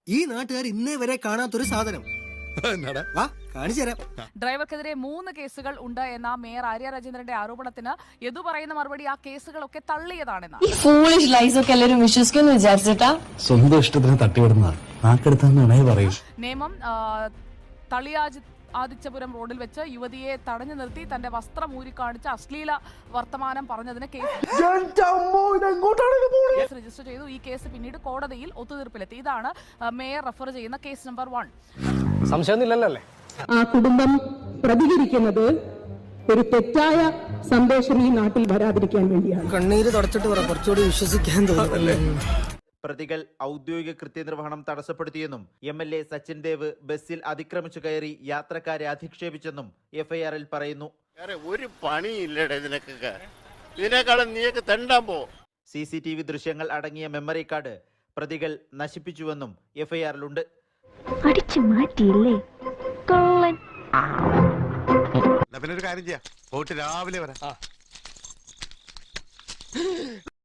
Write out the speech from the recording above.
ഈ നാട്ടുകാർ ഇന്നേ വരെ കാണാത്തൊരു സാധനം. വാ കാണിച്ചു തരാം. ഡ്രൈവർക്കെതിരെ 3 കേസുകൾ ഉണ്ട് എന്ന മേയർ ആര്യ രാജേന്ദ്രന്റെ ആരോപണത്തിന് യദു പറയുന്ന മറുപടി ആ കേസുകളൊക്കെ തള്ളിയതാണെന്ന്. ഫൂളിഷ് ലൈസ് ഒക്കെ എല്ലാവരും വിശ്വസിക്കുമെന്ന് വിചാരിച്ചിട്ടാ? സ്വന്തം ഇഷ്ടത്തിന് തട്ടിവിടുന്ന നാക്കെടുത്താന്നേ പറയൂ. നിയമം ആദിത്യപുരം റോഡിൽ വെച്ച് യുവതിയെ തടഞ്ഞു നിർത്തി തന്റെ വസ്ത്രം ഊരിക്കാണിച്ച് അശ്ലീല വർത്തമാനം പറഞ്ഞതിന് കേസ് രജിസ്റ്റർ ചെയ്തു. ഈ കേസ് പിന്നീട് കോടതിയിൽ ഒത്തുതീർപ്പിലെത്തി. ഇതാണ് മേയർ റെഫർ ചെയ്യുന്ന കേസ് നമ്പർ 1. സംശയമൊന്നുമില്ലല്ലേ? ആ കുടുംബം പ്രതികരിക്കുന്നത് ഒരു തെറ്റായ സന്ദേശം ഈ നാട്ടിൽ വരാതിരിക്കാൻ വേണ്ടിയാണ്. കണ്ണീര് തുടച്ചിട്ട് കുറച്ചുകൂടി വിശ്വസിക്കാൻ തോന്നുന്നല്ലേ. പ്രതികൾ ഔദ്യോഗിക കൃത്യനിർവഹണം തടസ്സപ്പെടുത്തിയെന്നും MLA സച്ചിൻ ദേവ് ബസ്സിൽ അതിക്രമിച്ചു കയറി യാത്രക്കാരെ അധിക്ഷേപിച്ചെന്നും FIR-ൽ പറയുന്നു. ഒരു പണിയില്ലടേ നിനക്കൊക്കെ, ഇതിനേക്കാളും നീയൊക്കെ തെണ്ടാൻ പോ. CCTV ദൃശ്യങ്ങൾ അടങ്ങിയ മെമ്മറി കാർഡ് പ്രതികൾ നശിപ്പിച്ചുവെന്നും FIR-ലുണ്ട്. അടിച്ചു മാറ്റിയില്ലേ കള്ളൻ. പിന്നെ ഒരു കാര്യം ചെയ്യാം, പോയിട്ട് രാവിലെ വരാം.